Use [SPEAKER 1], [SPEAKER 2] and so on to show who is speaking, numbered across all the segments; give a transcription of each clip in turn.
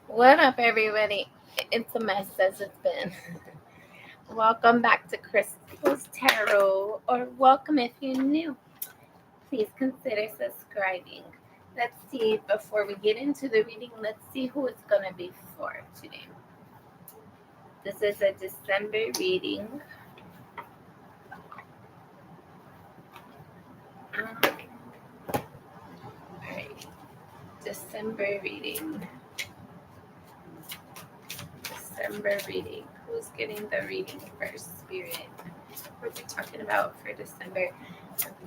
[SPEAKER 1] What up, everybody? It's a mess as it's been. Welcome back to Crystal's Tarot, or welcome if you're new. Please consider subscribing. Let's see, before we get into the reading, let's see who it's going to be for today. This is a December reading. Alright, December reading. Who's getting the reading first, Spirit? What we're talking about for December.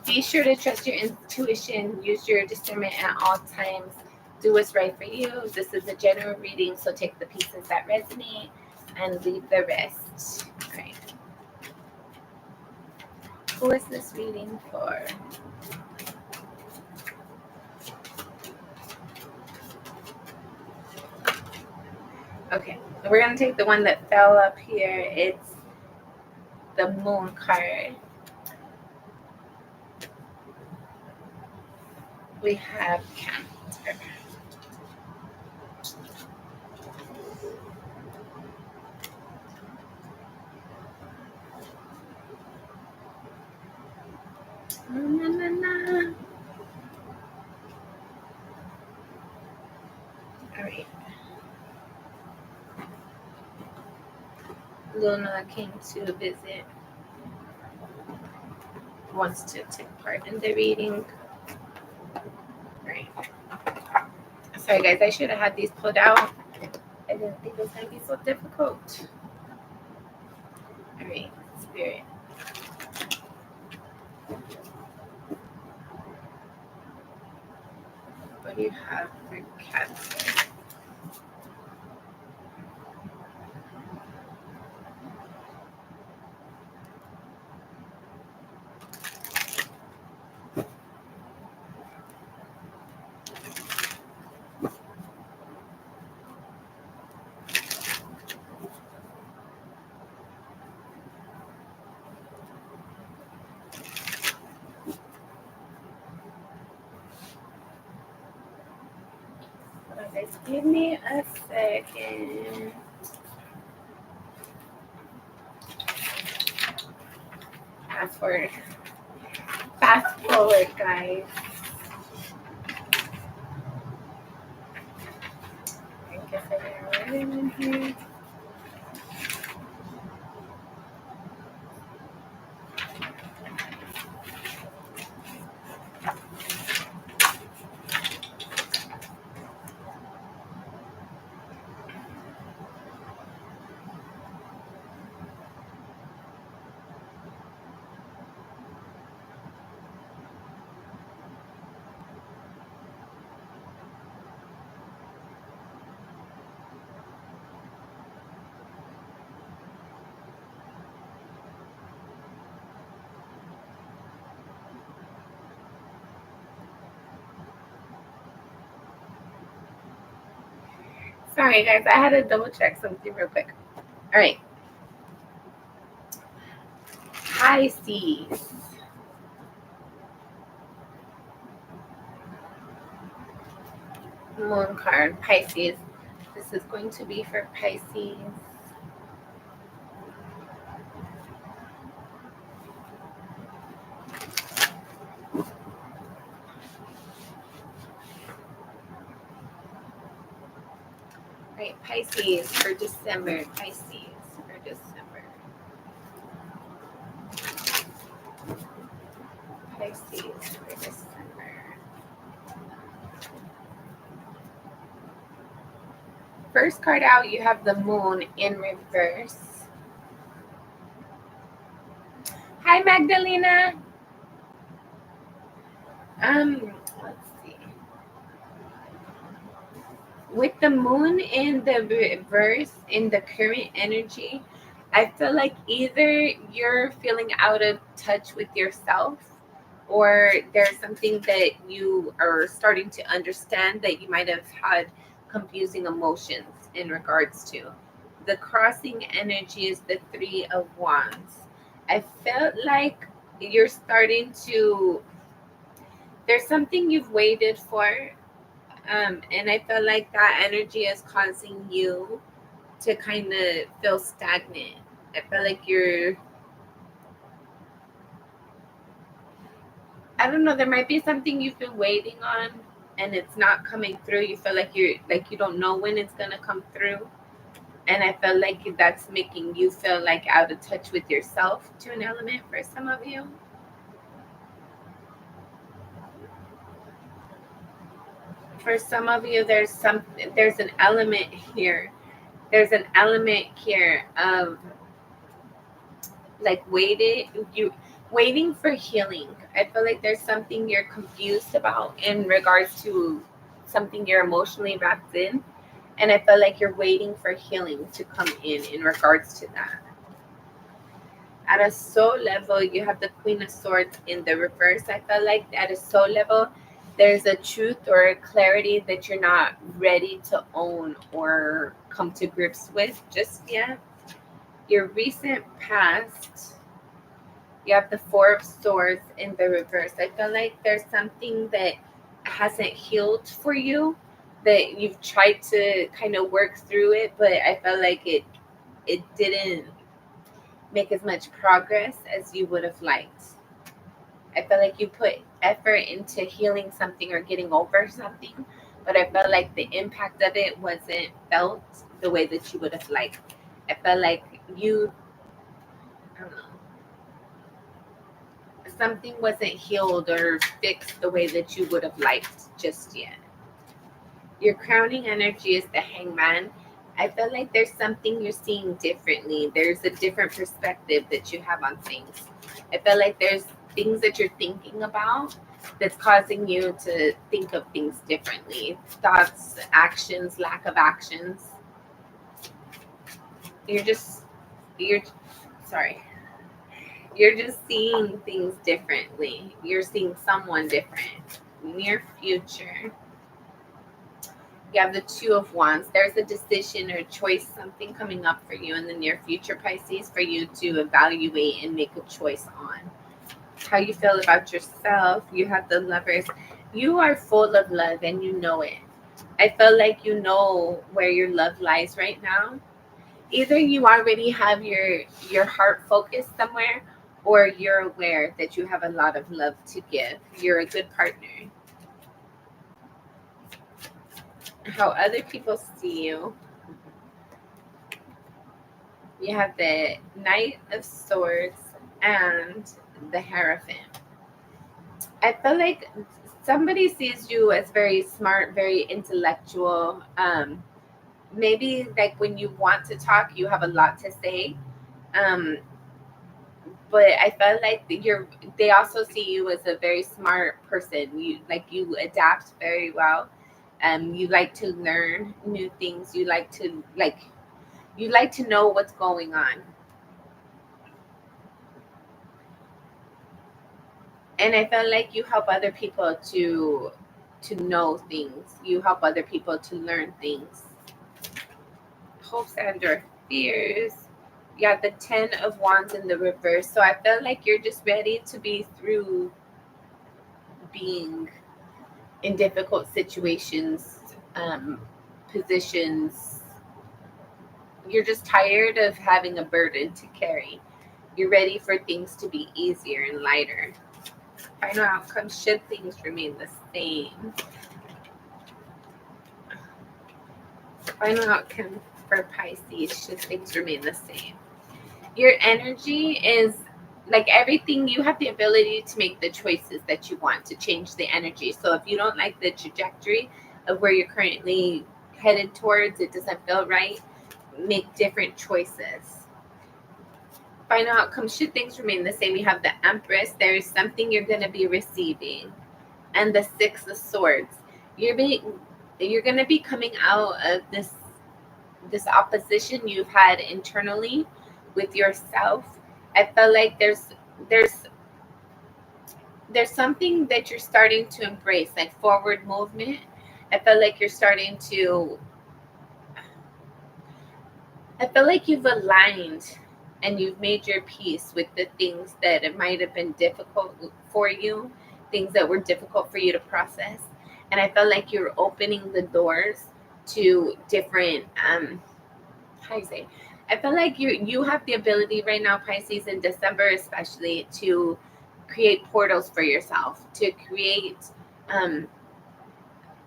[SPEAKER 1] Be sure to trust your intuition. Use your discernment at all times. Do what's right for you. This is a general reading, so take the pieces that resonate and leave the rest. All right. Who is this reading for? Okay, we're going to take the one that fell up here. It's the Moon card. We have Cancer. Na, na, na. All right. Luna came to visit, wants to take part in the reading. Right. Sorry, guys, I should have had these pulled out. I didn't think it was going to be so difficult. All right, Spirit. What do you have for Cancer? Guys, give me a second. Fast forward, guys. I guess I didn't write it in here. Sorry, guys, I had to double check something real quick. All right. Pisces. Moon card, Pisces. This is going to be for Pisces. Right, Pisces for December. Pisces for December. Pisces for December. First card out, you have the Moon in reverse. Hi, Magdalena. Let's see. With the Moon in the reverse, in the current energy, I feel like either you're feeling out of touch with yourself, or there's something that you are starting to understand that you might have had confusing emotions in regards to. The crossing energy is the Three of Wands. I felt like you're starting to, there's something you've waited for, And I feel like that energy is causing you to kind of feel stagnant. I feel like I don't know, there might be something you've been waiting on and it's not coming through. You feel like you don't know when it's gonna come through. And I feel like that's making you feel like out of touch with yourself to an element for some of you. For some of you, there's an element here. There's an element here of like waiting for healing. I feel like there's something you're confused about in regards to something you're emotionally wrapped in, and I feel like you're waiting for healing to come in regards to that. At a soul level, you have the Queen of Swords in the reverse. I feel like at a soul level, there's a truth or a clarity that you're not ready to own or come to grips with just yet. Your recent past, you have the Four of Swords in the reverse. I feel like there's something that hasn't healed for you, that you've tried to kind of work through it, but I felt like it didn't make as much progress as you would have liked. I feel like you put effort into healing something or getting over something, but I felt like the impact of it wasn't felt the way that you would have liked. I felt like I don't know, something wasn't healed or fixed the way that you would have liked just yet. Your crowning energy is the Hangman. I feel like there's something you're seeing differently. There's a different perspective that you have on things. I feel like there's things that you're thinking about that's causing you to think of things differently. Thoughts, actions, lack of actions. You're just, you're, sorry. You're just seeing things differently. You're seeing someone different. Near future. You have the Two of Wands. There's a decision or choice, something coming up for you in the near future, Pisces, for you to evaluate and make a choice on. How you feel about yourself. You have the Lovers. You are full of love and you know it. I feel like you know where your love lies right now. Either you already have your heart focused somewhere, or you're aware that you have a lot of love to give. You're a good partner. How other people see you. You have the Knight of Swords and the Hierophant. I feel like somebody sees you as very smart, very intellectual. Maybe like when you want to talk, you have a lot to say. Um, but I felt like they also see you as a very smart person. You adapt very well. You like to learn new things. You like to know what's going on. And I felt like you help other people to know things. You help other people to learn things. Hopes and or fears. Yeah, the Ten of Wands in the reverse. So I felt like you're just ready to be through being in difficult situations, positions. You're just tired of having a burden to carry. You're ready for things to be easier and lighter. Final outcome, should things remain the same. Final outcome for Pisces, should things remain the same. Your energy is like everything, you have the ability to make the choices that you want to change the energy. So if you don't like the trajectory of where you're currently headed towards, it doesn't feel right, make different choices. Final outcome, should things remain the same, you have the Empress. There is something you're going to be receiving. And the Six of Swords. You're going to be coming out of this opposition you've had internally with yourself. I feel like there's something that you're starting to embrace, like forward movement. I feel like you're starting to I feel like you've aligned and you've made your peace with the things that it might have been difficult for you, things that were difficult for you to process. And I felt like you're opening the doors to different how do you say, I feel like you have the ability right now, Pisces, in December especially, to create portals for yourself, to create um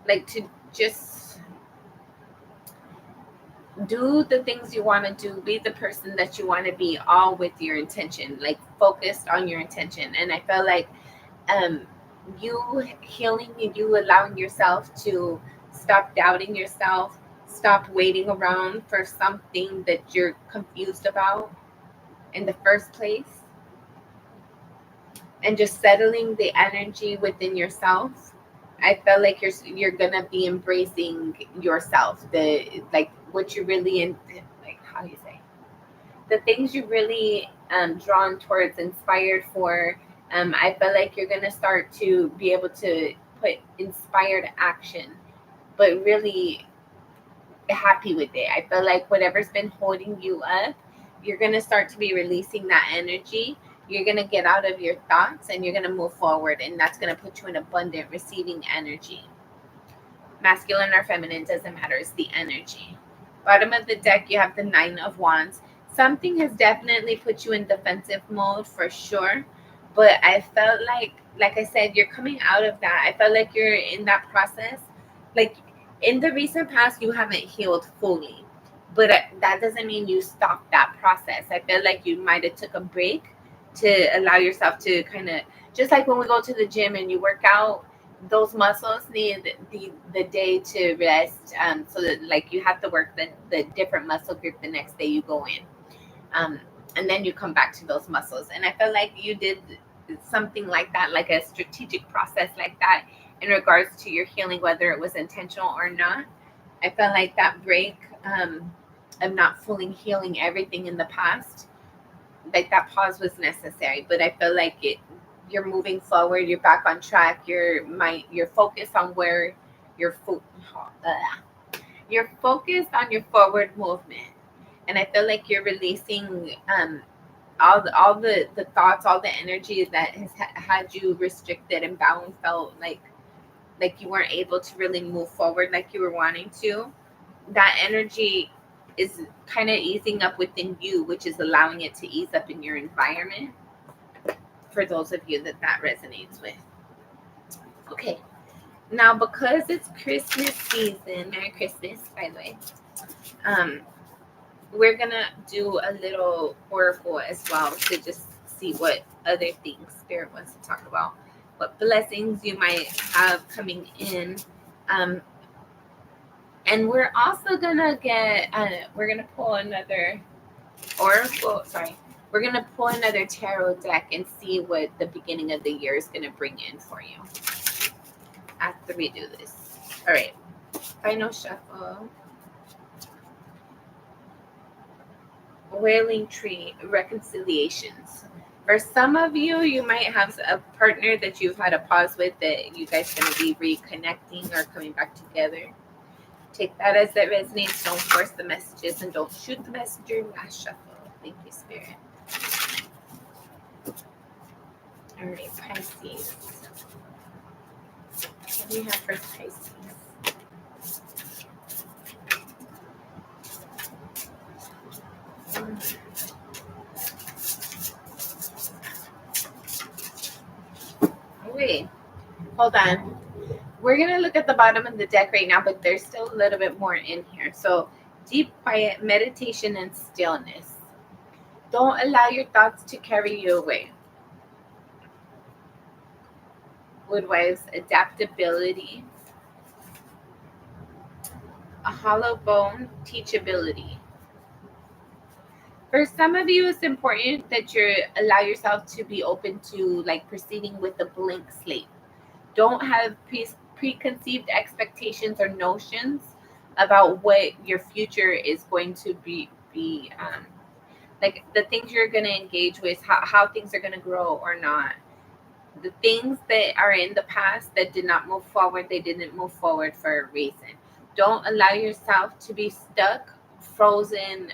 [SPEAKER 1] like to just do the things you want to do, be the person that you want to be, all with your intention, like focused on your intention. And I felt like um you healing and you allowing yourself to stop doubting yourself, stop waiting around for something that you're confused about in the first place, and just settling the energy within yourself. I felt like you're gonna be embracing yourself, the like what you really in, like how do you say, the things you really drawn towards, inspired for. I feel like you're gonna start to be able to put inspired action, but really happy with it. I feel like whatever's been holding you up, you're going to start to be releasing that energy. You're going to get out of your thoughts and you're going to move forward. And that's going to put you in abundant receiving energy. Masculine or feminine, doesn't matter. It's the energy. Bottom of the deck, you have the Nine of Wands. Something has definitely put you in defensive mode for sure. But I felt like I said, you're coming out of that. I felt like you're in that process. Like in the recent past, you haven't healed fully. But that doesn't mean you stopped that process. I feel like you might have took a break to allow yourself to kind of, just like when we go to the gym and you work out, those muscles need the day to rest, so that like you have to work the different muscle group the next day you go in, um, and then you come back to those muscles. And I felt like you did something like that, like a strategic process like that, in regards to your healing, whether it was intentional or not. I felt like that break, of not fully healing everything in the past, like that pause was necessary. But I feel like you're moving forward, you're back on track, you're focused on where your foot you're focused on your forward movement. And I feel like you're releasing all the thoughts, all the energy that has had you restricted and bound, felt like you weren't able to really move forward like you were wanting to. That energy is kind of easing up within you, which is allowing it to ease up in your environment, for those of you that resonates with. Okay, now because it's Christmas season, Merry Christmas, by the way, um, we're gonna do a little oracle as well to just see what other things Spirit wants to talk about, what blessings you might have coming in. Um, and we're also gonna we're gonna pull another oracle. Sorry, we're gonna pull another tarot deck and see what the beginning of the year is gonna bring in for you after we do this. All right, final shuffle. Wailing Tree, reconciliations. For some of you, you might have a partner that you've had a pause with, that you guys going to be reconnecting or coming back together. Take that as it resonates. Don't force the messages and don't shoot the messenger. Last shuffle. Thank you, Spirit. All right, Pisces. What do you have for Pisces? Wait, hold on. We're going to look at the bottom of the deck right now, but there's still a little bit more in here. So, deep quiet, meditation, and stillness. Don't allow your thoughts to carry you away. Woodwives, adaptability. A hollow bone, teachability. For some of you, it's important that you allow yourself to be open to like proceeding with a blank slate. Don't have preconceived expectations or notions about what your future is going to be like the things you're going to engage with, how things are going to grow or not. The things that are in the past that did not move forward, they didn't move forward for a reason. Don't allow yourself to be stuck, frozen,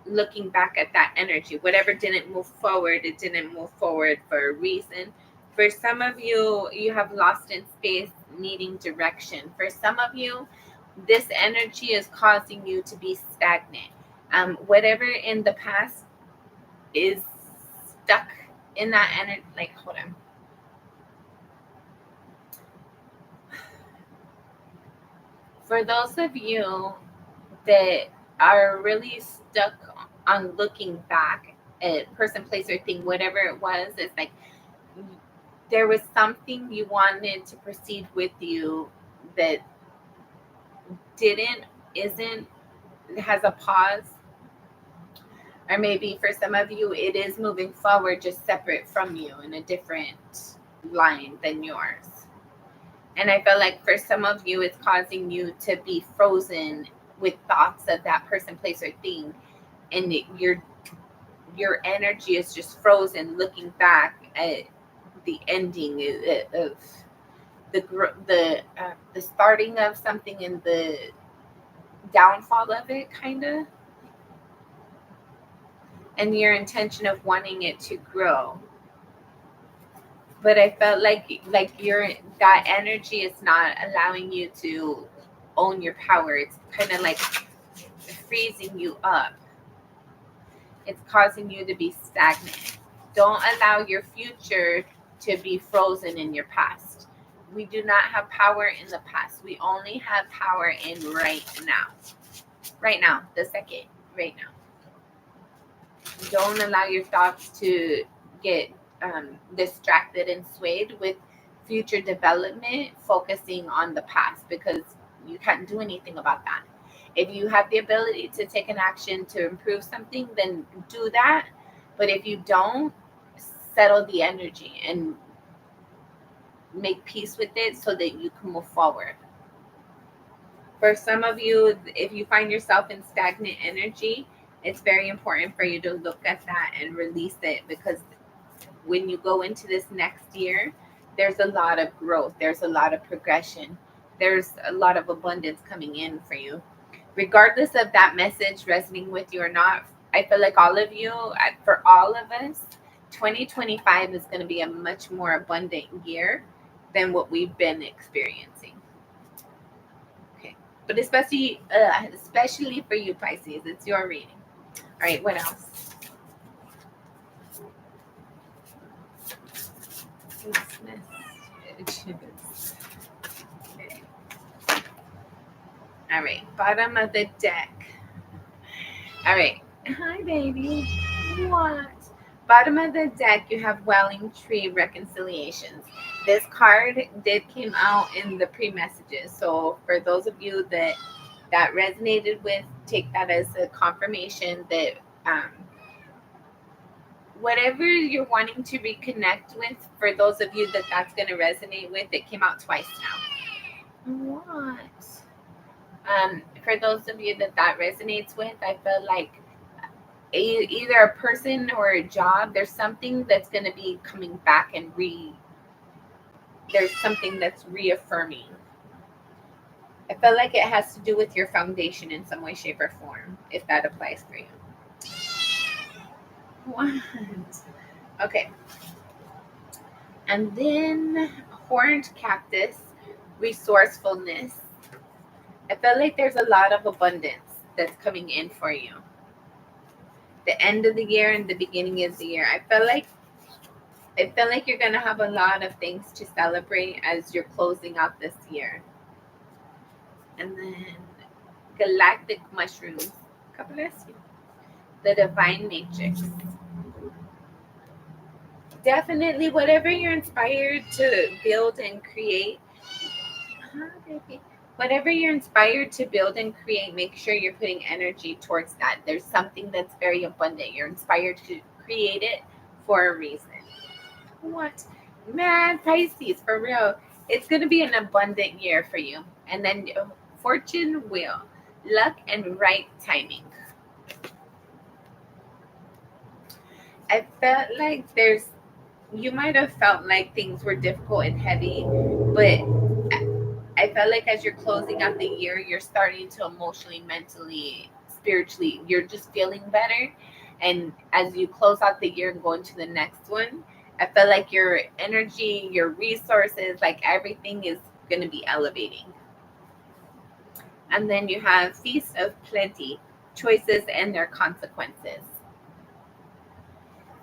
[SPEAKER 1] looking back at that energy. Whatever didn't move forward, it didn't move forward for a reason. For some of you, you have lost in space, needing direction. For some of you, this energy is causing you to be stagnant. Whatever in the past is stuck in that energy. Like, hold on. For those of you that are really stuck on looking back at person, place, or thing, whatever it was, it's like there was something you wanted to proceed with you that didn't, isn't, has a pause. Or maybe for some of you, it is moving forward, just separate from you in a different line than yours. And I feel like for some of you, it's causing you to be frozen with thoughts of that person, place, or thing. And your energy is just frozen looking back at the ending of the starting of something and the downfall of it, kind of. And your intention of wanting it to grow. But I felt like that energy is not allowing you to own your power. It's kind of like freezing you up. It's causing you to be stagnant. Don't allow your future to be frozen in your past. We do not have power in the past. We only have power in right now. Right now, the second, right now. Don't allow your thoughts to get distracted and swayed with future development, focusing on the past, because you can't do anything about that. If you have the ability to take an action to improve something, then do that. But if you don't, settle the energy and make peace with it so that you can move forward. For some of you, if you find yourself in stagnant energy, it's very important for you to look at that and release it, because when you go into this next year, there's a lot of growth. There's a lot of progression. There's a lot of abundance coming in for you. Regardless of that message resonating with you or not, I feel like all of you, for all of us, 2025 is going to be a much more abundant year than what we've been experiencing. Okay. But especially for you, Pisces, it's your reading. All right, what else? Okay. All right, bottom of the deck. All right. Hi, baby. What? Bottom of the deck, you have Welling Tree Reconciliations. This card did came out in the pre-messages. So for those of you that resonated with, take that as a confirmation that whatever you're wanting to reconnect with, for those of you that that's going to resonate with, it came out twice now. What? For those of you that resonates with, I feel like either a person or a job, there's something that's going to be coming back and there's something that's reaffirming. I feel like it has to do with your foundation in some way, shape, or form, if that applies for you. What? Okay. And then Horned Cactus, Resourcefulness. I feel like there's a lot of abundance that's coming in for you. The end of the year and the beginning of the year. I feel like you're going to have a lot of things to celebrate as you're closing out this year. And then Galactic Mushrooms. God bless you. The Divine Matrix. Definitely, whatever you're inspired to build and create. Whatever you're inspired to build and create, make sure you're putting energy towards that. There's something that's very abundant. You're inspired to create it for a reason. What? Man, Pisces, for real. It's going to be an abundant year for you. And then fortune wheel, luck and right timing. I felt like you might have felt like things were difficult and heavy, but I felt like as you're closing out the year, you're starting to emotionally, mentally, spiritually, you're just feeling better. And as you close out the year and go into the next one, I feel like your energy, your resources, like everything is going to be elevating. And then you have Feast of Plenty, choices and their consequences.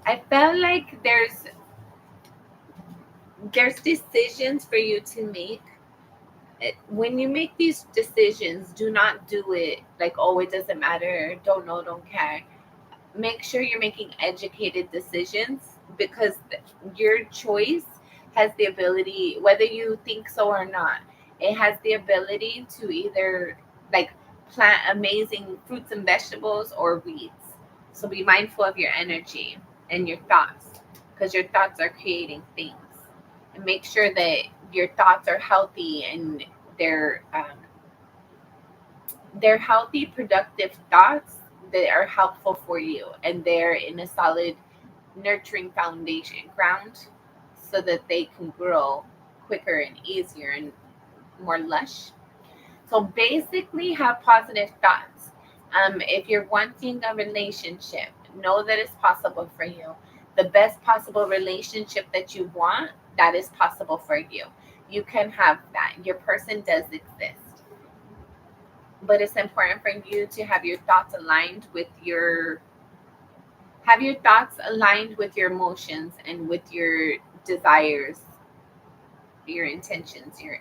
[SPEAKER 1] I felt like there's decisions for you to make. When you make these decisions, do not do it like, oh, it doesn't matter, don't know, don't care. Make sure you're making educated decisions, because your choice has the ability, whether you think so or not, it has the ability to either like plant amazing fruits and vegetables or weeds. So be mindful of your energy and your thoughts, because your thoughts are creating things. And make sure that your thoughts are healthy, and they're um, they're healthy, productive thoughts that are helpful for you, and they're in a solid, nurturing foundation ground, so that they can grow quicker and easier and more lush. So basically, have positive thoughts. If you're wanting a relationship, know that it's possible for you. The best possible relationship that you want, that is possible for you. You can have that. Your person does exist, but it's important for you to have your thoughts aligned with your emotions and with your desires, your intentions. Your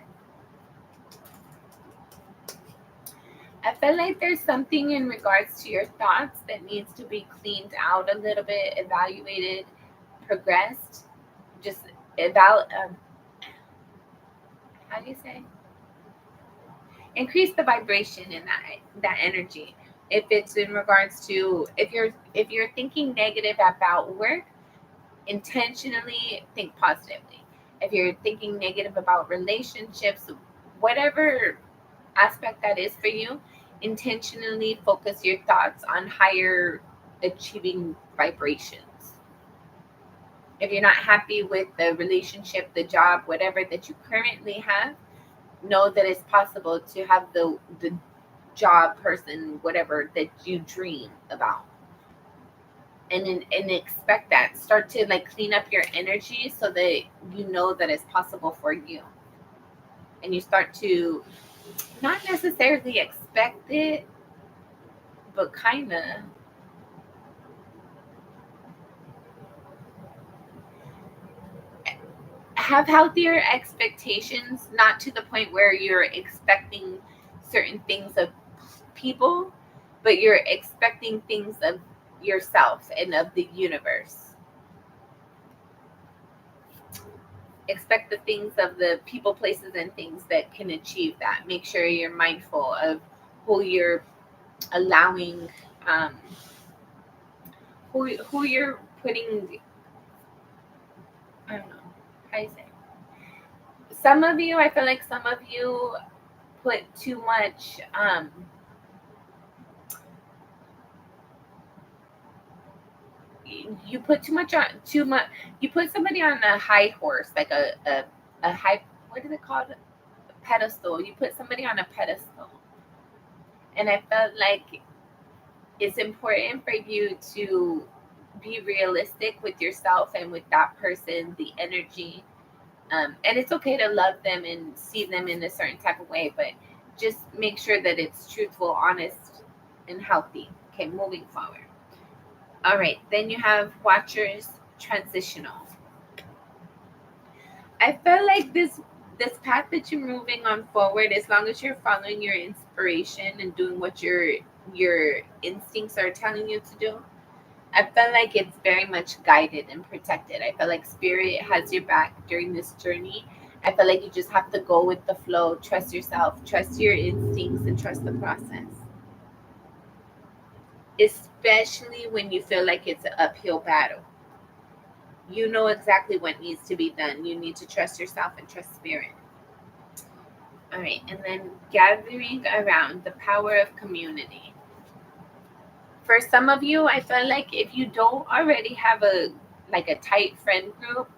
[SPEAKER 1] I feel like there's something in regards to your thoughts that needs to be cleaned out a little bit, evaluated, progressed. Just eval. How do you say? Increase the vibration in that energy. If it's in regards to, if you're thinking negative about work, intentionally think positively. If you're thinking negative about relationships, whatever aspect that is for you, intentionally focus your thoughts on higher achieving vibrations. If you're not happy with the relationship, the job, whatever that you currently have, know that it's possible to have the job, person, whatever that you dream about. And expect that. Start to like clean up your energy, so that you know that it's possible for you. And you start to not necessarily expect it, but kind of have healthier expectations, not to the point where you're expecting certain things of people, but you're expecting things of yourself and of the universe. Expect the things of the people, places, and things that can achieve that. Make sure you're mindful of who you're allowing, um, who you're putting. I don't know how you say. Some of you, I feel like some of you put too much. You put too much on too much. You put somebody on a high horse, like a high. What is it called? A pedestal. You put somebody on a pedestal, and I felt like it's important for you to be realistic with yourself and with that person, the energy. And it's okay to love them and see them in a certain type of way, but just make sure that it's truthful, honest, and healthy. Okay, moving forward. All right, then you have Watchers transitional. I feel like this path that you're moving on forward, as long as you're following your inspiration and doing what your instincts are telling you to do, I feel like it's very much guided and protected. I feel like spirit has your back during this journey. I feel like you just have to go with the flow, trust yourself, trust your instincts, and trust the process. Especially when you feel like it's an uphill battle. You know exactly what needs to be done. You need to trust yourself and trust spirit. All right, and then gathering around the power of community. For some of you, I feel like if you don't already have a tight friend group,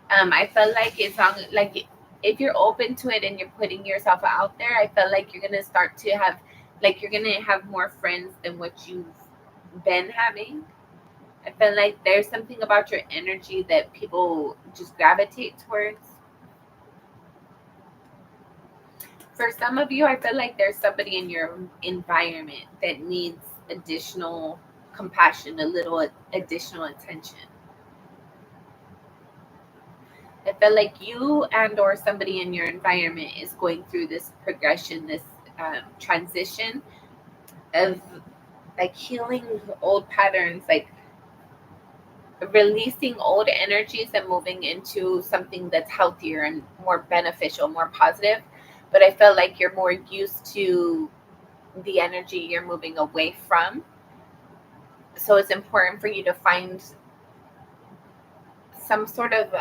[SPEAKER 1] I feel like as long like if you're open to it and you're putting yourself out there, I feel like you're gonna start to have, like, you're gonna have more friends than what you've been having. I feel like there's something about your energy that people just gravitate towards. For some of you, I feel like there's somebody in your environment that needs additional compassion, a little additional attention. I feel like you and or somebody in your environment is going through this progression, this transition of like healing old patterns, like releasing old energies and moving into something that's healthier and more beneficial, more positive. But I feel like you're more used to the energy you're moving away from. So it's important for you to find some sort of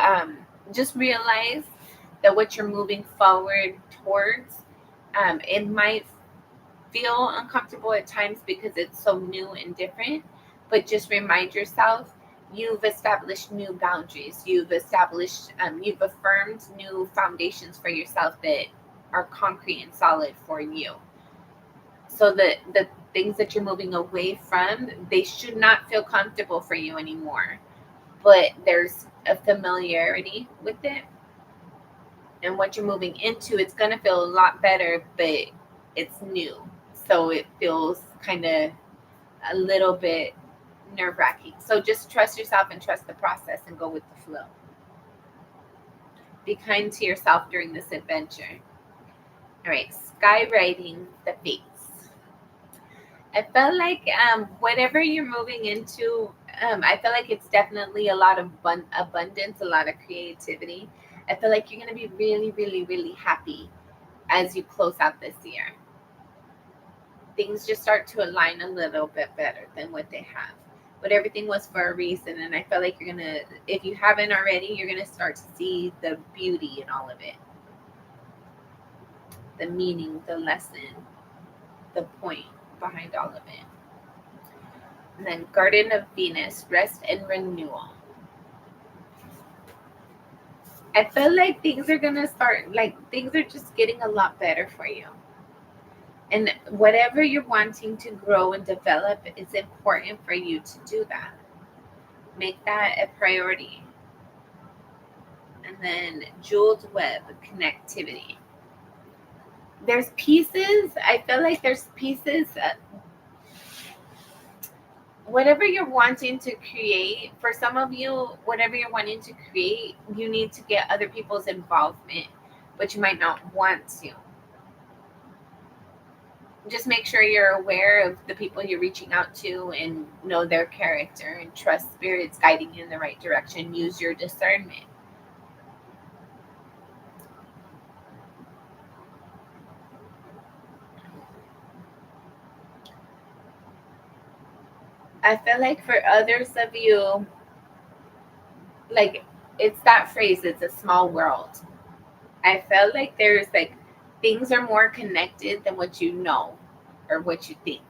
[SPEAKER 1] just realize that what you're moving forward towards, it might feel uncomfortable at times because it's so new and different, but just remind yourself you've established new boundaries, you've affirmed new foundations for yourself that are concrete and solid for you. So that the things that you're moving away from, they should not feel comfortable for you anymore, but there's a familiarity with it, and what you're moving into, it's going to feel a lot better, but it's new, so it feels kind of a little bit nerve-wracking. So just trust yourself and trust the process and go with the flow. Be kind to yourself during this adventure. All right, skywriting the fates. I felt like whatever you're moving into, I feel like it's definitely a lot of abundance, a lot of creativity. I feel like you're going to be really, really, really happy as you close out this year. Things just start to align a little bit better than what they have. But everything was for a reason. And I feel like you're going to, if you haven't already, you're going to start to see the beauty in all of it. The meaning, the lesson, the point behind all of it. And then Garden of Venus, rest and renewal. I feel like things are going to start, like things are just getting a lot better for you. And whatever you're wanting to grow and develop, it's important for you to do that. Make that a priority. And then jeweled web, connectivity. There's pieces, I feel like there's pieces, whatever you're wanting to create, for some of you, whatever you're wanting to create, you need to get other people's involvement, but you might not want to. Just make sure you're aware of the people you're reaching out to and know their character and trust spirits guiding you in the right direction. Use your discernment. I feel like for others of you, like it's that phrase, it's a small world. I felt like there's like things are more connected than what you know or what you think.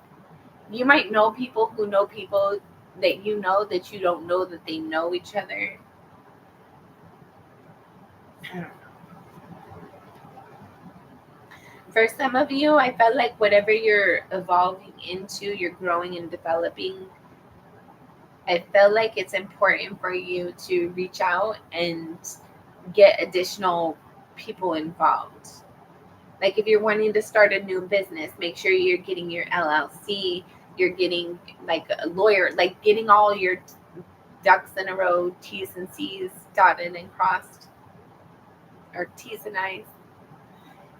[SPEAKER 1] You might know people who know people that you know that you don't know that they know each other. I don't know. For some of you, I felt like whatever you're evolving into, you're growing and developing, I felt like it's important for you to reach out and get additional people involved. Like if you're wanting to start a new business, make sure you're getting your LLC, you're getting like a lawyer, like getting all your ducks in a row, T's and C's dotted and crossed, or T's and I's.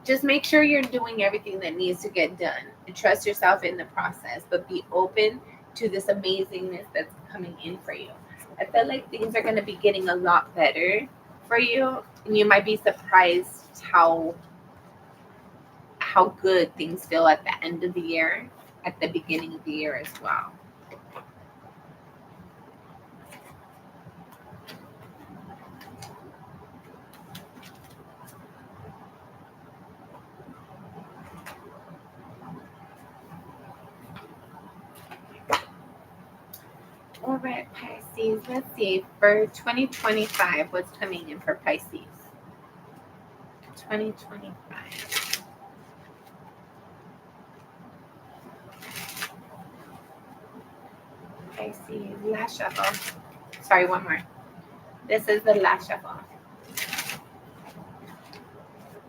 [SPEAKER 1] Just make sure you're doing everything that needs to get done and trust yourself in the process, but be open to this amazingness that's coming in for you. I feel like things are going to be getting a lot better for you, and you might be surprised how good things feel at the end of the year, at the beginning of the year as well. All right, Pisces. Let's see. For 2025, what's coming in for Pisces? 2025. Pisces, last shuffle. Sorry, one more. This is the last shuffle.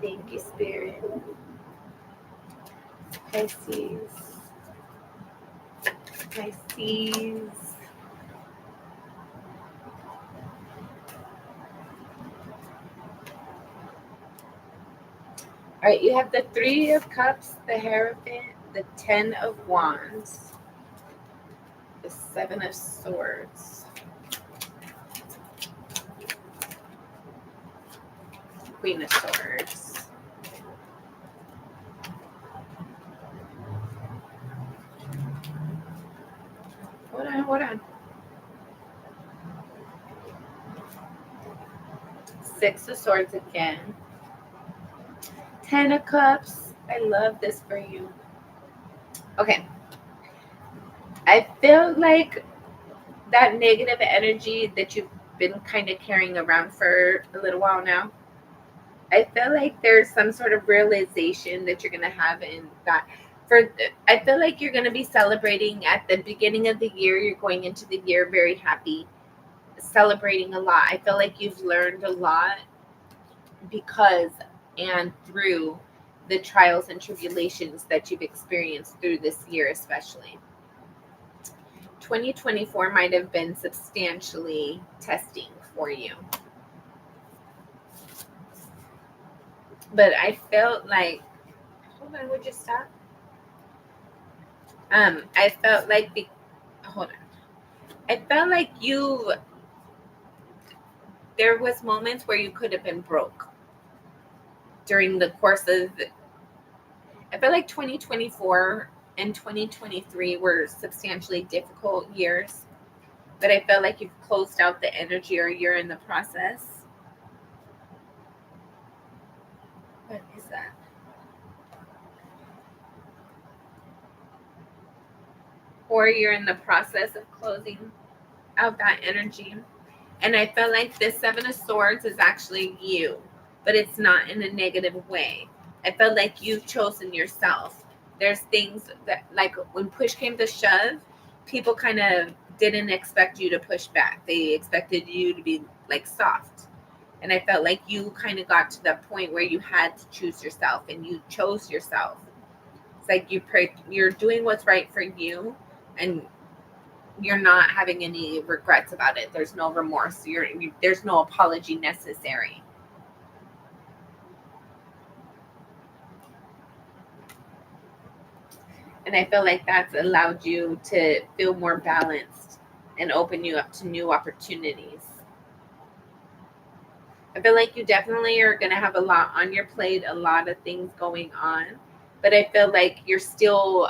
[SPEAKER 1] Thank you, Spirit. Pisces. Pisces. All right, you have the Three of Cups, the Hierophant, the Ten of Wands, the Seven of Swords, Queen of Swords. Hold on. Six of Swords again. Ten of Cups. I love this for you. Okay. I feel like that negative energy that you've been kind of carrying around for a little while now, I feel like there's some sort of realization that you're going to have in that. I feel like you're going to be celebrating at the beginning of the year. You're going into the year very happy, celebrating a lot. I feel like you've learned a lot because and through the trials and tribulations that you've experienced through this year, especially. 2024 might have been substantially testing for you. But I felt like, hold on, would you stop? I felt like hold on. I felt like there was moments where you could have been broke during the course of, I feel like 2024 and 2023 were substantially difficult years, but I felt like you've closed out the energy or you're in the process. What is that? Or you're in the process of closing out that energy. And I felt like this Seven of Swords is actually you, but it's not in a negative way. I felt like you've chosen yourself. There's things that, like when push came to shove, people kind of didn't expect you to push back. They expected you to be like soft. And I felt like you kind of got to that point where you had to choose yourself and you chose yourself. It's like you're doing what's right for you, and you're not having any regrets about it. There's no remorse. There's no apology necessary. And I feel like that's allowed you to feel more balanced and open you up to new opportunities. I feel like you definitely are going to have a lot on your plate, a lot of things going on. But I feel like you're still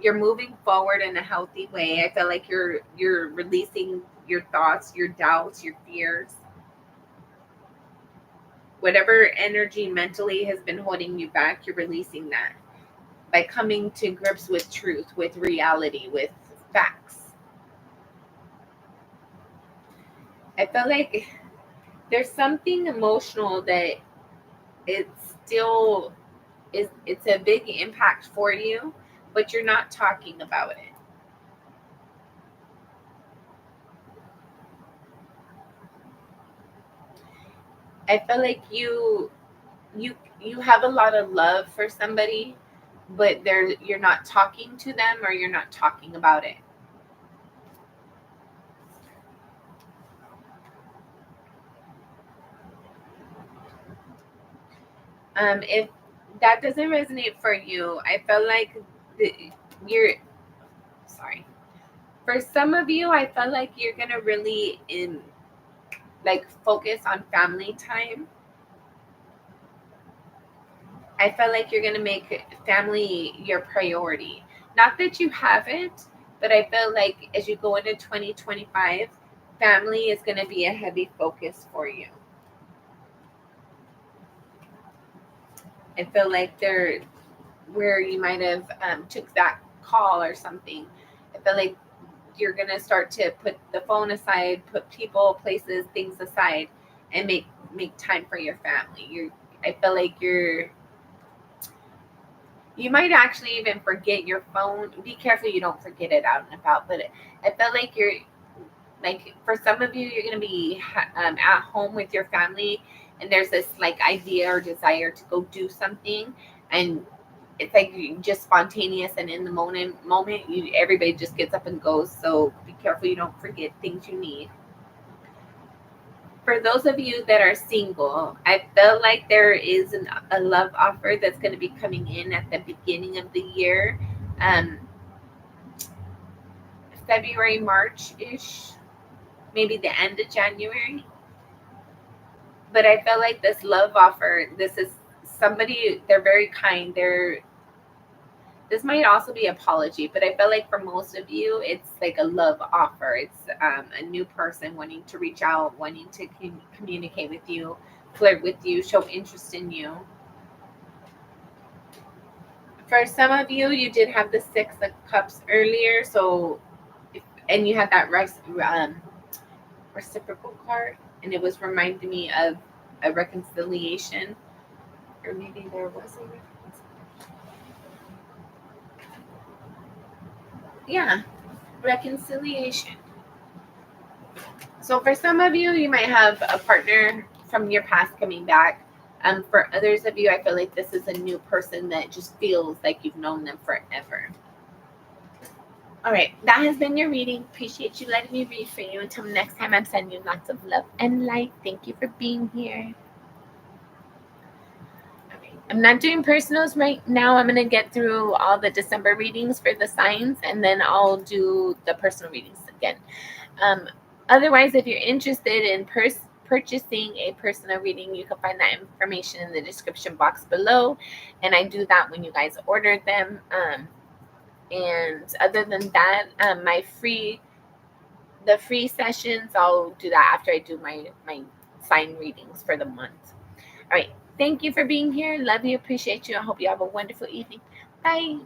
[SPEAKER 1] you're moving forward in a healthy way. I feel like you're releasing your thoughts, your doubts, your fears. Whatever energy mentally has been holding you back, you're releasing that by coming to grips with truth, with reality, with facts. I feel like there's something emotional that it's still it's a big impact for you, but you're not talking about it. I feel like you have a lot of love for somebody, but you're not talking to them or you're not talking about it. If that doesn't resonate for you, I feel like you're sorry. For some of you, I feel like you're gonna really focus on family time. I feel like you're gonna make family your priority. Not that you haven't, but I feel like as you go into 2025, family is gonna be a heavy focus for you. I feel like they're where you might have took that call or something. I feel like you're gonna start to put the phone aside, put people, places, things aside, and make time for your family. I feel like You might actually even forget your phone. Be careful you don't forget it out and about. But I felt like you're like, for some of you, you're going to be at home with your family, and there's this like idea or desire to go do something, and it's like just spontaneous, and in the moment you everybody just gets up and goes. So be careful you don't forget things you need. For those of you that are single, I feel like there is a love offer that's going to be coming in at the beginning of the year, um, February, March ish, maybe the end of January. But I feel like this love offer, this is somebody, they're very kind. This might also be apology, but I feel like for most of you, it's like a love offer. It's a new person wanting to reach out, wanting to communicate with you, flirt with you, show interest in you. For some of you, you did have the Six of Cups earlier, so and you had that reciprocal card, and it was reminding me of a reconciliation, or maybe there was a reconciliation. Yeah, reconciliation. So for some of you, you might have a partner from your past coming back. For others of you, I feel like this is a new person that just feels like you've known them forever. All right, that has been your reading. Appreciate you letting me read for you. Until next time, I'm sending you lots of love and light. Thank you for being here. I'm not doing personals right now. I'm going to get through all the December readings for the signs, and then I'll do the personal readings again. Otherwise, if you're interested in purchasing a personal reading, you can find that information in the description box below. And I do that when you guys order them. And other than that, the free sessions, I'll do that after I do my sign readings for the month. All right. Thank you for being here. Love you. Appreciate you. I hope you have a wonderful evening. Bye.